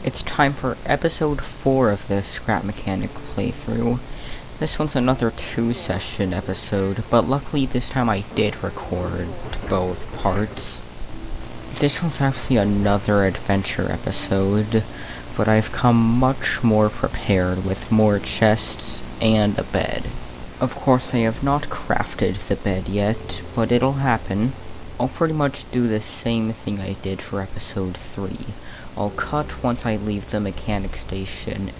It's time for episode 4 of the Scrap Mechanic playthrough. This one's another 2-session episode, but luckily this time I did record both parts. This one's actually another adventure episode, but I've come much more prepared with more chests and a bed. Of course, I have not crafted the bed yet, but it'll happen. I'll pretty much do the same thing I did for episode 3. I'll cut once I leave the mechanic station,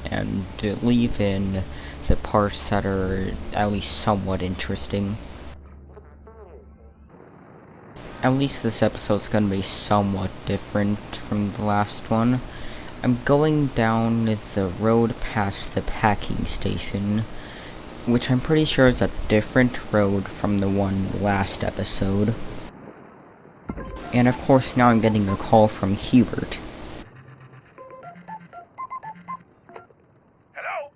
and leave in the parts that are at least somewhat interesting. At least this episode's gonna be somewhat different from the last one. I'm going down the road past the packing station, which I'm pretty sure is a different road from the one last episode. And of course now I'm getting a call from Hubert. Hello?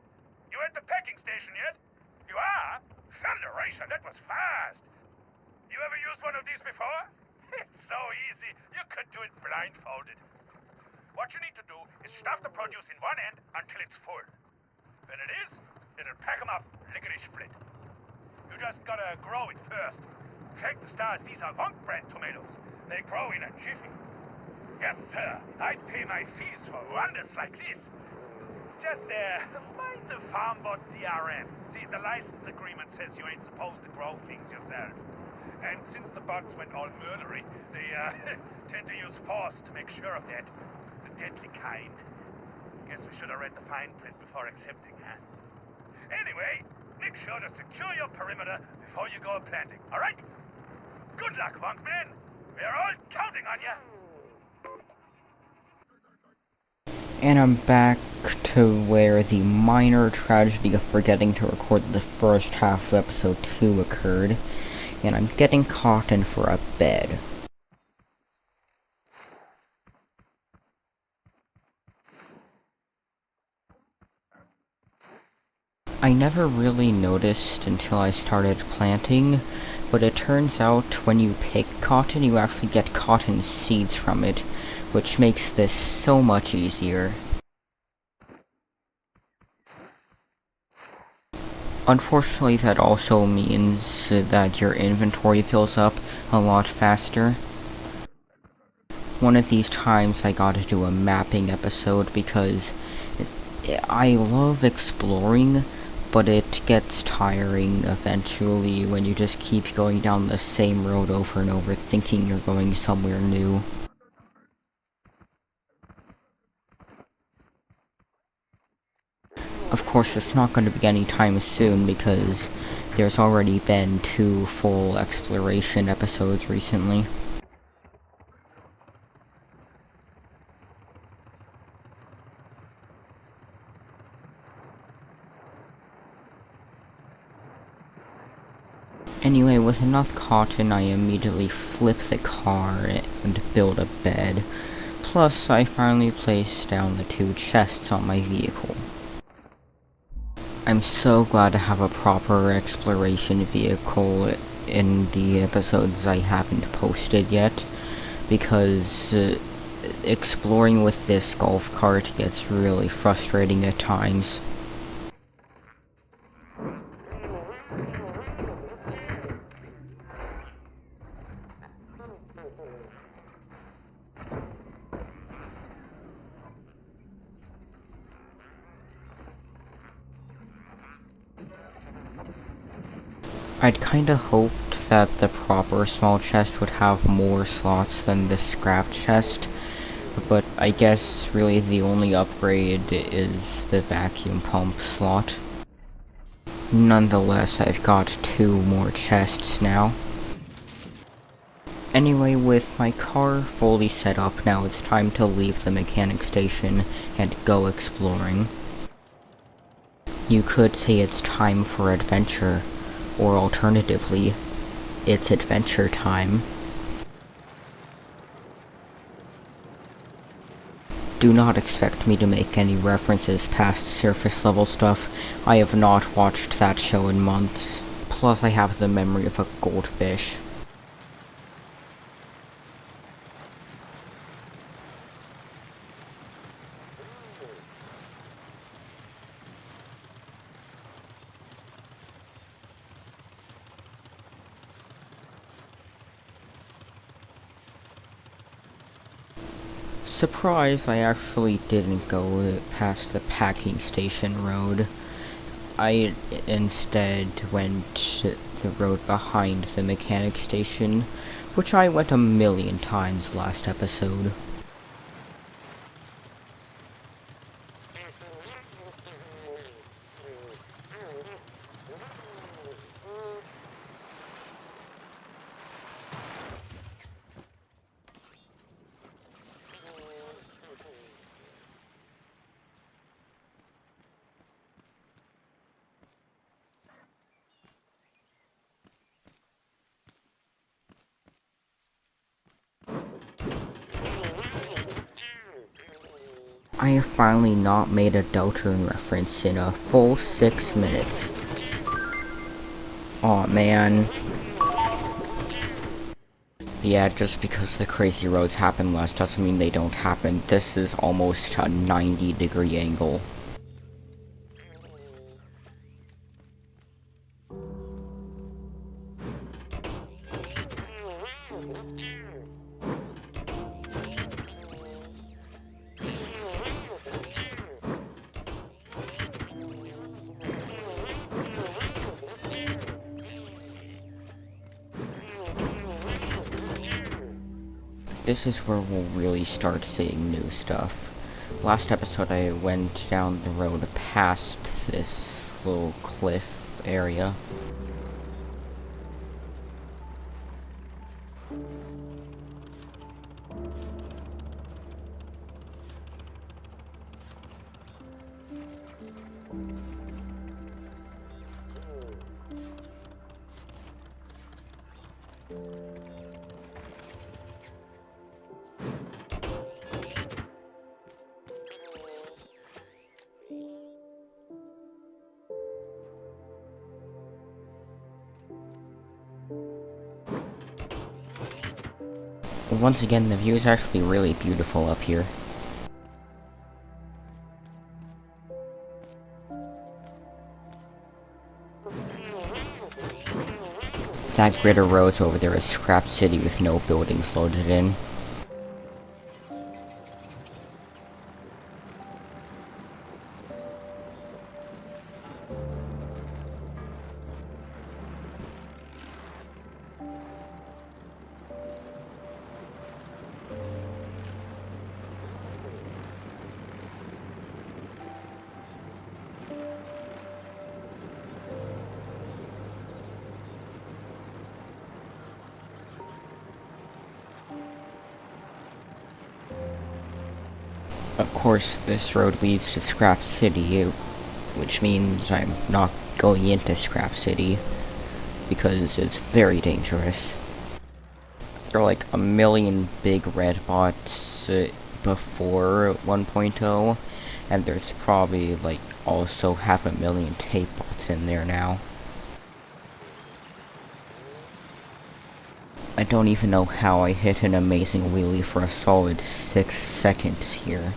You at the packing station yet? You are? Thunderation, that was fast. You ever used one of these before? It's so easy, you could do it blindfolded. What you need to do is stuff the produce in one end until it's full. When it is, it'll pack them up, lickety-split. You just gotta grow it first. Thank the stars, these are Wonk brand tomatoes. They grow in a jiffy. Yes, sir, I pay my fees for wonders like this. Just, mind the farm bot DRM. See, the license agreement says you ain't supposed to grow things yourself. And since the bots went all murdery, they, tend to use force to make sure of that. The deadly kind. Guess we should have read the fine print before accepting, huh? Anyway, make sure to secure your perimeter before you go planting, alright? Good luck, Wonk Man. We're all counting on you. And I'm back to where the minor tragedy of forgetting to record the first half of episode 2 occurred, and I'm getting cotton for a bed. I never really noticed until I started planting, but it turns out when you pick cotton, you actually get cotton seeds from it, which makes this so much easier. Unfortunately, that also means that your inventory fills up a lot faster. One of these times I gotta do a mapping episode because I love exploring, but it gets tiring eventually when you just keep going down the same road over and over thinking you're going somewhere new. Of course, it's not going to be any time soon because there's already been 2 full exploration episodes recently. Anyway, with enough cotton, I immediately flip the car and build a bed. Plus, I finally placed down the 2 chests on my vehicle. I'm so glad to have a proper exploration vehicle in the episodes I haven't posted yet, because exploring with this golf cart gets really frustrating at times. I'd kinda hoped that the proper small chest would have more slots than the scrap chest, but I guess really the only upgrade is the vacuum pump slot. Nonetheless, I've got 2 more chests now. Anyway, with my car fully set up now, it's time to leave the mechanic station and go exploring. You could say it's time for adventure. Or alternatively, it's adventure time. Do not expect me to make any references past surface level stuff. I have not watched that show in months. Plus I have the memory of a goldfish. Surprise, I actually didn't go past the packing station road. I instead went the road behind the mechanic station, which I went a million times last episode. I have finally not made a Deltarune reference in a full 6 minutes. Aw, man. Yeah, just because the crazy roads happen less doesn't mean they don't happen. This is almost a 90-degree angle. This is where we'll really start seeing new stuff. Last episode I went down the road past this little cliff area. Once again, the view is actually really beautiful up here. That grid of roads over there is Scrap City with no buildings loaded in. Of course, this road leads to Scrap City, which means I'm not going into Scrap City, because it's very dangerous. There are like a million big red bots before 1.0, and there's probably like also 500,000 tape bots in there now. I don't even know how I hit an amazing wheelie for a solid 6 seconds here.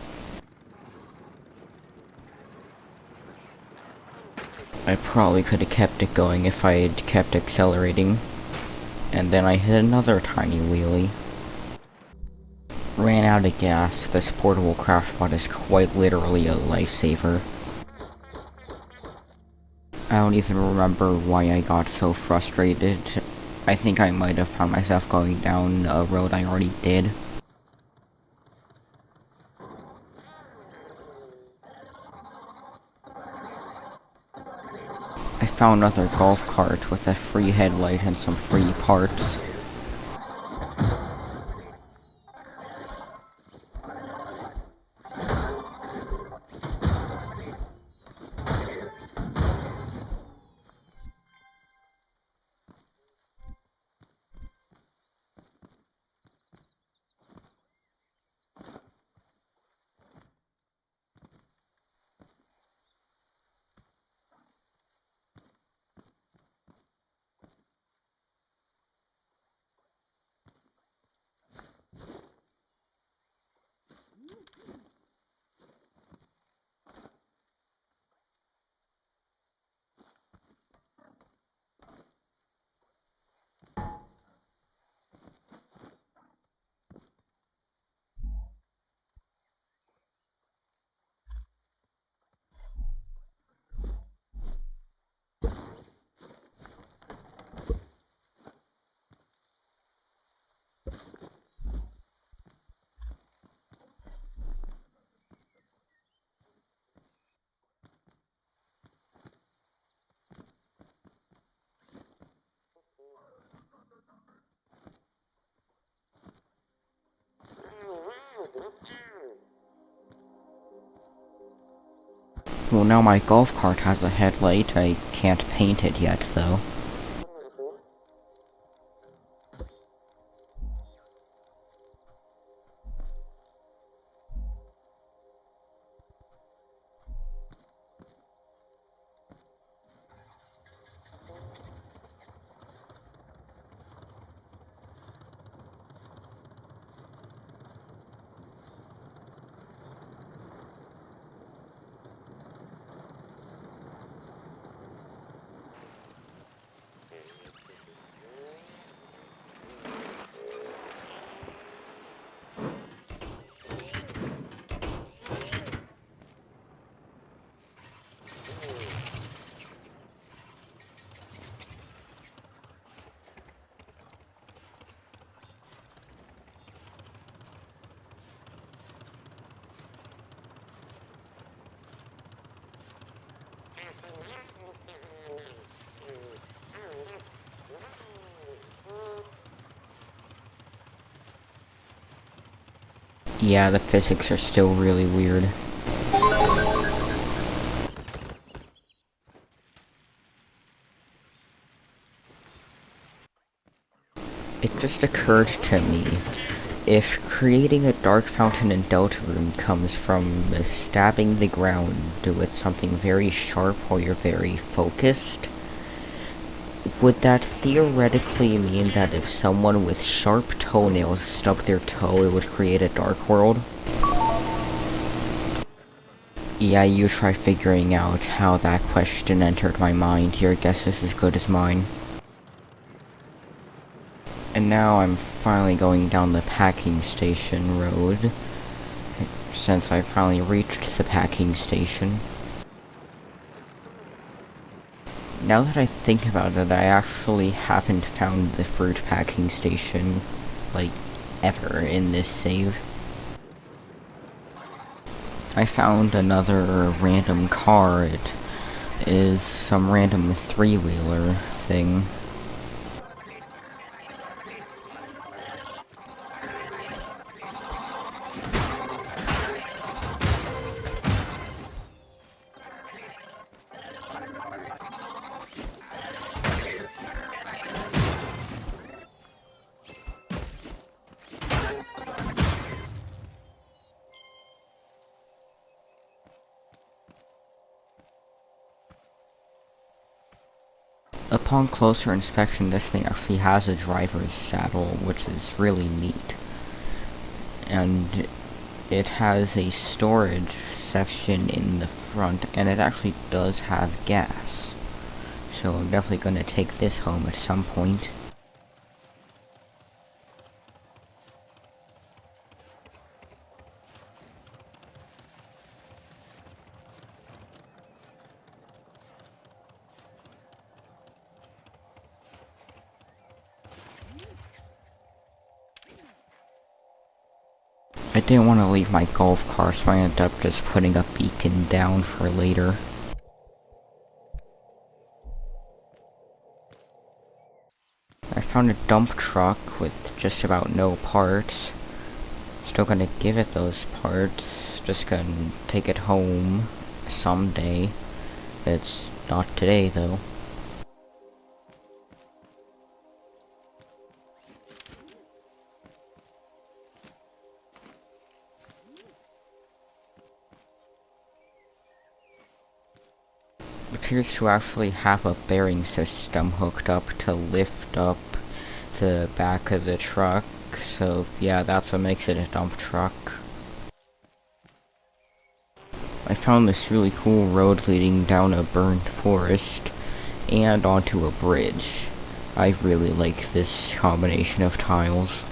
I probably could have kept it going if I had kept accelerating. And then I hit another tiny wheelie. Ran out of gas. This portable crash bot is quite literally a lifesaver. I don't even remember why I got so frustrated. I think I might have found myself going down a road I already did. I found another golf cart with a free headlight and some free parts. Well, now my golf cart has a headlight. I can't paint it yet, though. Yeah, the physics are still really weird. It just occurred to me, if creating a dark fountain in Deltarune comes from stabbing the ground with something very sharp while you're very focused, would that theoretically mean that if someone with sharp toenails stubbed their toe, it would create a dark world? Yeah, you try figuring out how that question entered my mind. Your guess is as good as mine. And now I'm finally going down the packing station road, since I finally reached the packing station. Now that I think about it, I actually haven't found the fruit packing station, like, ever in this save. I found another random car. It is some random three-wheeler thing. Upon closer inspection, this thing actually has a driver's saddle, which is really neat. And it has a storage section in the front, and it actually does have gas. So I'm definitely going to take this home at some point. I didn't want to leave my golf cart, so I ended up just putting a beacon down for later. I found a dump truck with just about no parts. Still gonna give it those parts, just gonna take it home someday. It's not today though. It appears to actually have a bearing system hooked up to lift up the back of the truck, so yeah, that's what makes it a dump truck. I found this really cool road leading down a burned forest and onto a bridge. I really like this combination of tiles.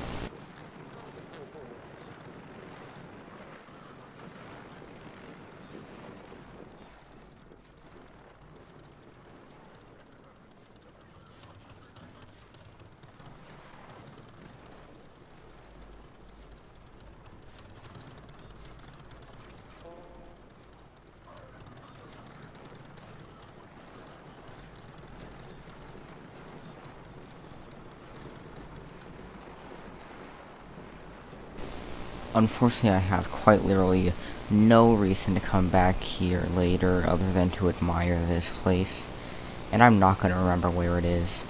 Unfortunately, I have quite literally no reason to come back here later other than to admire this place, and I'm not gonna remember where it is.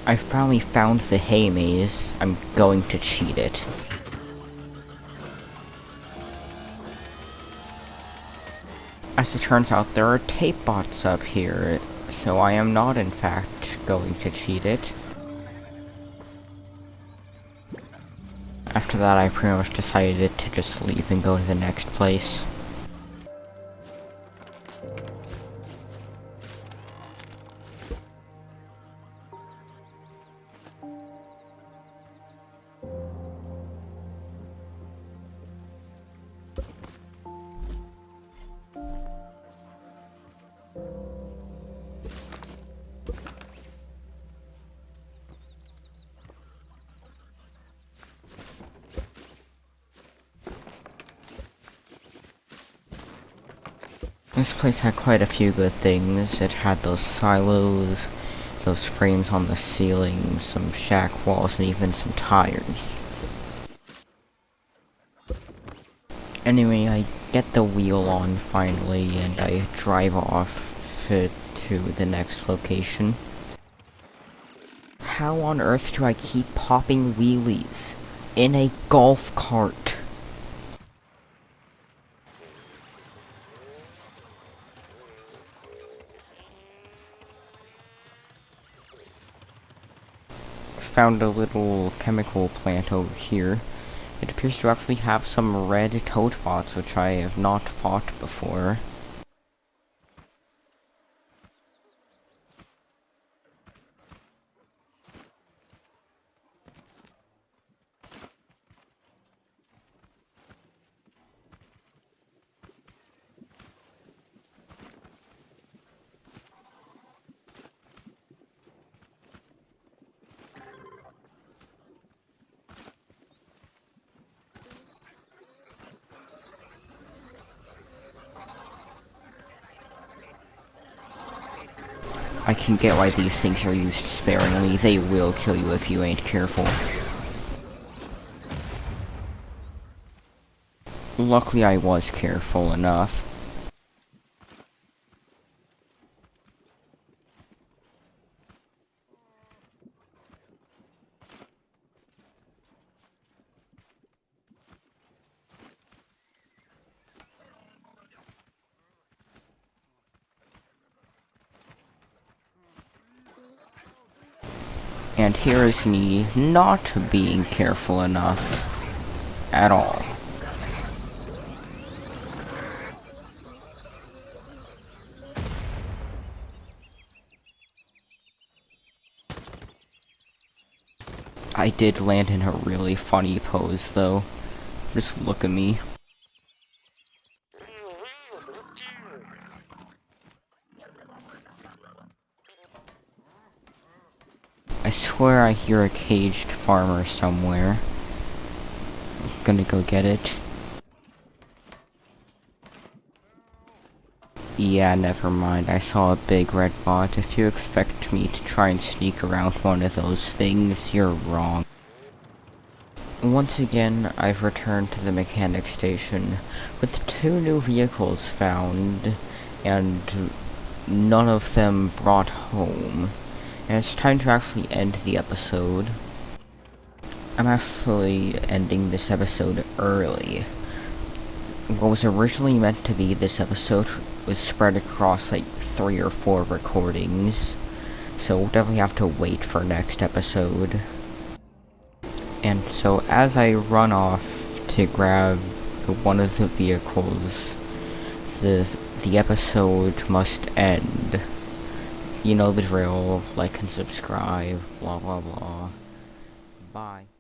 I finally found the hay maze. I'm going to cheat it. As it turns out, there are tape bots up here, so I am not in fact going to cheat it. After that, I pretty much decided to just leave and go to the next place. This place had quite a few good things. It had those silos, those frames on the ceiling, some shack walls, and even some tires. Anyway, I get the wheel on finally, and I drive off to the next location. How on earth do I keep popping wheelies in a golf cart? Found a little chemical plant over here. It appears to actually have some red toad bots, which I have not fought before. I can get why these things are used sparingly. They will kill you if you ain't careful. Luckily, I was careful enough. And here is me not being careful enough at all. I did land in a really funny pose though. Just look at me. I swear I hear a caged farmer somewhere. I'm gonna go get it. Yeah, never mind. I saw a big red bot. If you expect me to try and sneak around one of those things, you're wrong. Once again, I've returned to the mechanic station with 2 new vehicles found, and none of them brought home. And it's time to actually end the episode. I'm actually ending this episode early. What was originally meant to be this episode was spread across like 3 or 4 recordings. So we'll definitely have to wait for next episode. And so as I run off to grab one of the vehicles, the episode must end. You know the drill, like and subscribe, blah blah blah. Bye.